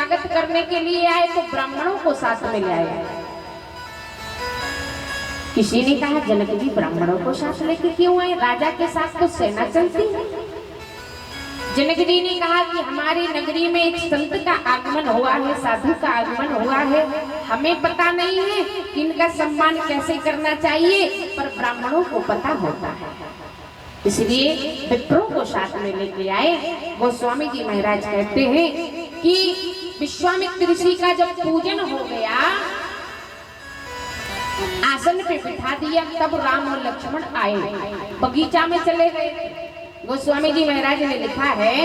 स्वागत करने के लिए आए तो ब्राह्मणों को साथ में ले आए। किसी ने कहा जनक जी ब्राह्मणों को साथ लेके क्यों आए, राजा के साथ तो सेना चलती है। जनक जी ने कहा कि हमारी नगरी में एक संत का आगमन हुआ है, साधु का आगमन हुआ है, हमें पता नहीं है कि इनका सम्मान कैसे करना चाहिए, पर ब्राह्मणों को पता होता है, इसलिए विप्रों को साथ में लेके आए। गोस्वामी जी महाराज कहते हैं कि विश्वामित्र ऋषि का जब पूजन हो गया, आसन पे बिठा दिया, तब राम और लक्ष्मण आए, बगीचा में चले गए। गोस्वामी जी महाराज ने लिखा है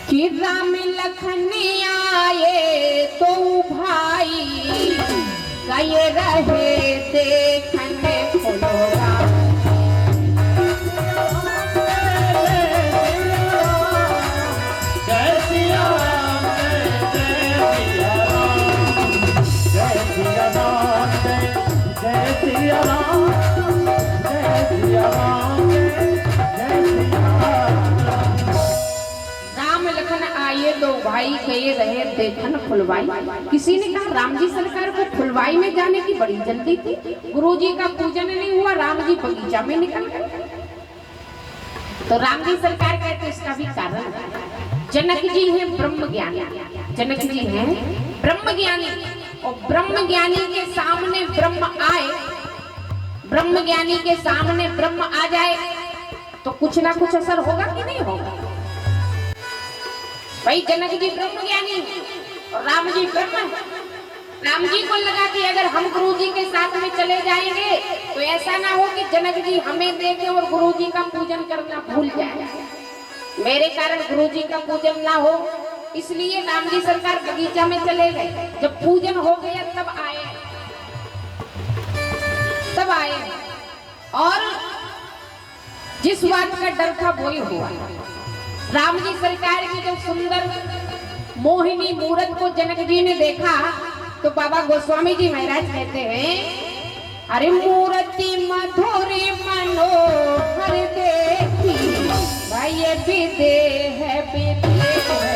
कि राम लखन आए तो भाई गए रहे देखने फुलोगा। दो भाई गए रहे देखन फुलवाई। किसी ने कहा राम जी सरकार को फुलवाई में जाने की बड़ी जल्दी थी, गुरुजी का पूजन नहीं हुआ, राम जी बगीचा में निकल गए। तो राम जी सरकार कहते इसका भी कारण, जनक जी हैं ब्रह्म ज्ञानी, जनक जी हैं ब्रह्म ज्ञानी, और ब्रह्म ज्ञानी के सामने ब्रह्म आए, ब्रह्म ज्ञानी के सामने ब्रह्म आ जाए तो कुछ ना कुछ असर होगा कि नहीं होगा। भाई जनक जी ब्रह्म ज्ञानी और राम जी ब्रह्म। राम जी को लगा कि अगर हम गुरु जी के साथ में चले जाएंगे तो ऐसा ना हो कि जनक जी हमें देखें और गुरु जी का पूजन करना भूल जाए, मेरे कारण गुरु जी का पूजन ना हो, इसलिए राम जी सरकार बगीचा में चले गए। जब पूजन हो गया तब आए और जिस बात का डर था वही हुआ। राम जी सरकार की जब सुंदर मोहिनी मूरत को जनक जी ने देखा तो बाबा गोस्वामी जी महाराज कहते हैं, अरे मूर्ति मधुरी मनोहर देखी, भाई ये विदेह है विदेह है।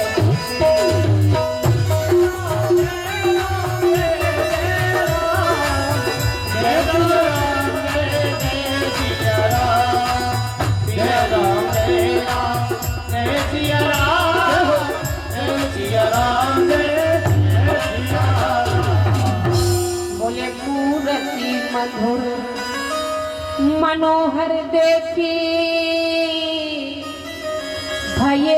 बोले मूर्ति मधुर मनोहर देखी, भये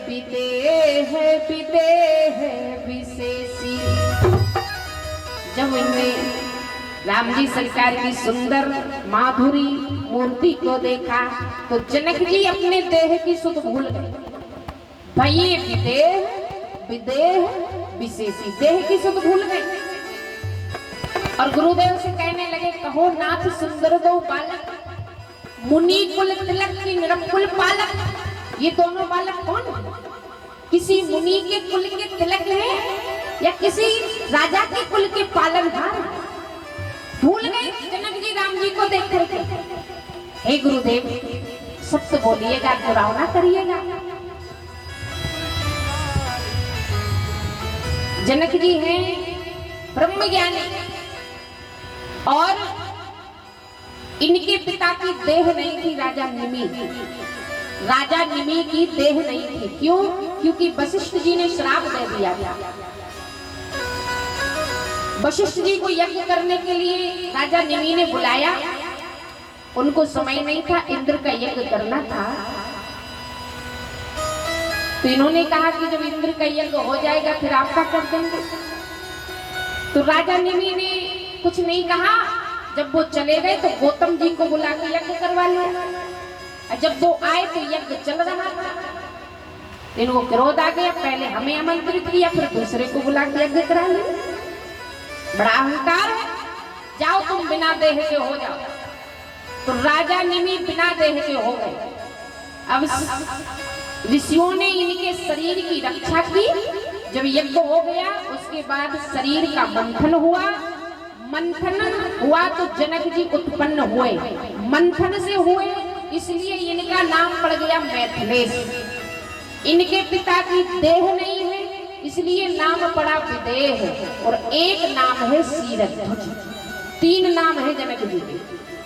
विदेह विदेह विशेषी। जब इनमें राम जी सरकार की सुंदर माधुरी मूर्ति को देखा तो जनक जी अपने देह की सुध भूल गए। भये विदेह विदेह विशेषी, देह की सुध भूल गए और गुरुदेव से कहने लगे, कहो नाथ सुंदर दो बालक, मुनि कुल तिलक की निरंकुल बालक। ये दोनों बालक कौन है? किसी मुनि के कुल के तिलक है या किसी राजा के कुल के पालनहार? भूल गए जनक जी राम जी को देख करके। हे गुरुदेव सत्य बोलिएगा, बुराव ना करिएगा। जनक जी हैं ब्रह्म ज्ञानी और इनके पिता की देह नहीं थी राजा निमि, राजा निमि की देह नहीं थी। क्यों? क्योंकि वशिष्ठ जी ने श्राप दे दिया था। वशिष्ठ जी को यज्ञ करने के लिए राजा निमि ने बुलाया, उनको समय नहीं था, इंद्र का यज्ञ करना था। तो इन्होंने कहा कि जब इंद्र का यज्ञ हो जाएगा फिर आपका कर देंगे। तो राजा निमि ने कुछ नहीं कहा। जब वो चले गए तो गौतम जी को बुला के यज्ञ करवा लिया, और जब वो आए तो यज्ञ चल रहा था। इनको क्रोध आ गया, पहले हमें आमंत्रित किया फिर दूसरे को बुला के यज्ञ करा लिया, बड़ा अहंकार है। जाओ तुम बिना देह के हो जाओ। तो राजा निमि बिना देह के हो गए। अब ऋषियों ने इनके शरीर की रक्षा की। जब यज्ञ हो गया उसके बाद शरीर का मंथन हुआ। मंथन हुआ तो जनक जी उत्पन्न हुए। मंथन से हुए इसलिए इनका नाम पड़ गया मैथिलेश। इनके पिता की देह नहीं है इसलिए नाम पड़ा विदेह, और एक नाम है शीरध्वज। 3 नाम है जनक जी के।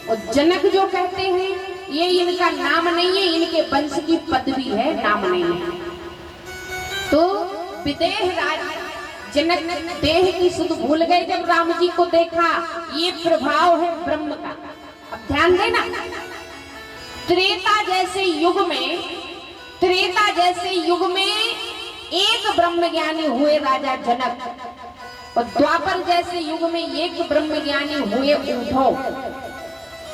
और जनक जो कहते हैं ये इनका नाम नहीं है, इनके वंश की पदवी है, नाम नहीं है। तो विदेह राज जनक देह की सुध भूल गए जब राम जी को देखा। ये प्रभाव है ब्रह्म का। अब ध्यान देना, त्रेता जैसे युग में एक ब्रह्म ज्ञानी हुए राजा जनक, और द्वापर जैसे युग में एक ब्रह्म ज्ञानी हुए उद्धव।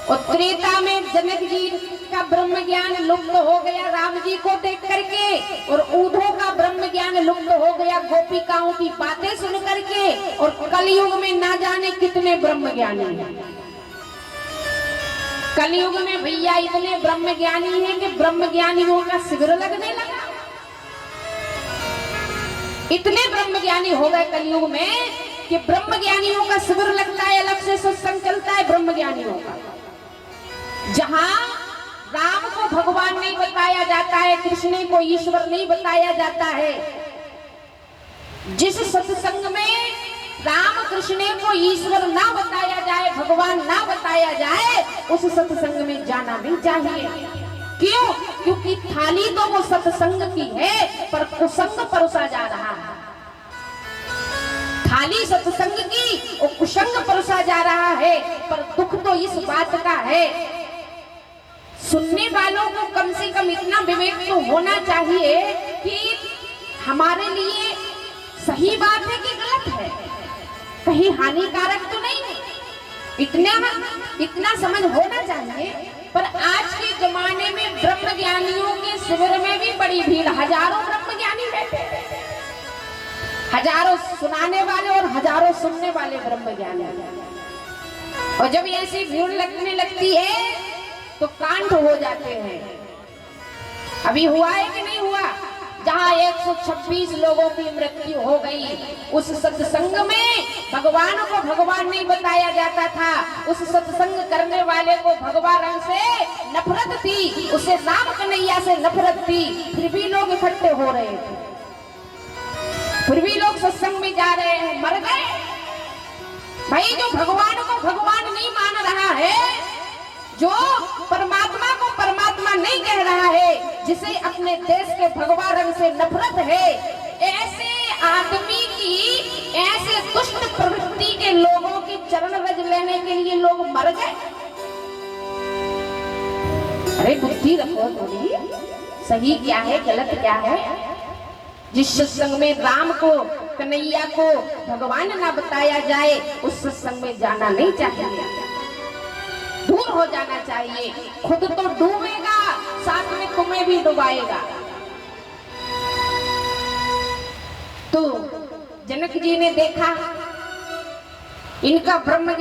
और त्रेता में जनक जी का ब्रह्म ज्ञान लुप्त हो गया राम जी को देख करके, और उद्धव का ब्रह्म ज्ञान लुप्त हो गया गोपिकाओं की बातें सुन करके। और कलयुग में ना जाने कितने ब्रह्म ज्ञानी हैं। कलयुग में भैया इतने ब्रह्म ज्ञानी हैं कि ब्रह्म ज्ञानियों का शिविर लगने लगा। इतने ब्रह्म ज्ञानी हो गए कलयुग में कि ब्रह्म ज्ञानियों का शिविर लगता है, अलग से सत्संग चलता है ब्रह्म ज्ञानियों का। जहां राम को भगवान नहीं बताया जाता है, कृष्ण को ईश्वर नहीं बताया जाता है, जिस सत्संग में राम कृष्ण को ईश्वर ना बताया जाए, भगवान ना बताया जाए, उस सत्संग में जाना भी चाहिए। क्यों? क्योंकि थाली तो वो सत्संग की है, पर कुसंग परोसा जा रहा है। थाली सत्संग की और कुसंग परोसा जा रहा है। पर दुख तो इस बात का है, सुनने वालों को कम से कम इतना विवेक तो होना चाहिए कि हमारे लिए सही बात है कि गलत है, कहीं हानिकारक तो नहीं है, इतना समझ होना चाहिए। पर आज के जमाने में ब्रह्म ज्ञानियों के शिविर में भी बड़ी भीड़, हजारों ब्रह्म ज्ञानी बैठे, हजारों सुनाने वाले और हजारों सुनने वाले ब्रह्म ज्ञानी। और जब ऐसी भीड़ लगने लगती है तो कांड हो जाते हैं। अभी हुआ है कि नहीं हुआ? जहां 126 लोगों की मृत्यु हो गई, उस सत्संग में भगवान को भगवान नहीं बताया जाता था, उस सत्संग करने वाले को भगवान रंग से नफरत थी, उसे राम कन्हैया से नफरत थी, फिर भी लोग इकट्ठे हो रहे थे, फिर भी लोग सत्संग में जा रहे हैं। मर गए भाई। जो भगवान को भगवान नहीं मान रहा है, जो परमात्मा को परमात्मा नहीं कह रहा है, जिसे अपने देश के भगवा रंग से नफरत है, ऐसे आदमी की, ऐसे दुष्ट प्रवृत्ति के लोगों की चरण रज लेने के लिए लोग मर गए। अरे बुद्धि रखो थोड़ी, सही क्या है गलत क्या है। जिस सत्संग में राम को कन्हैया को भगवान ना बताया जाए, उस सत्संग में जाना नहीं चाहिए, दूर हो जाना चाहिए। खुद तो डूबेगा, साथ में तुम्हें भी डुबाएगा। तो जनक जी ने देखा इनका ब्रह्म ज्ञान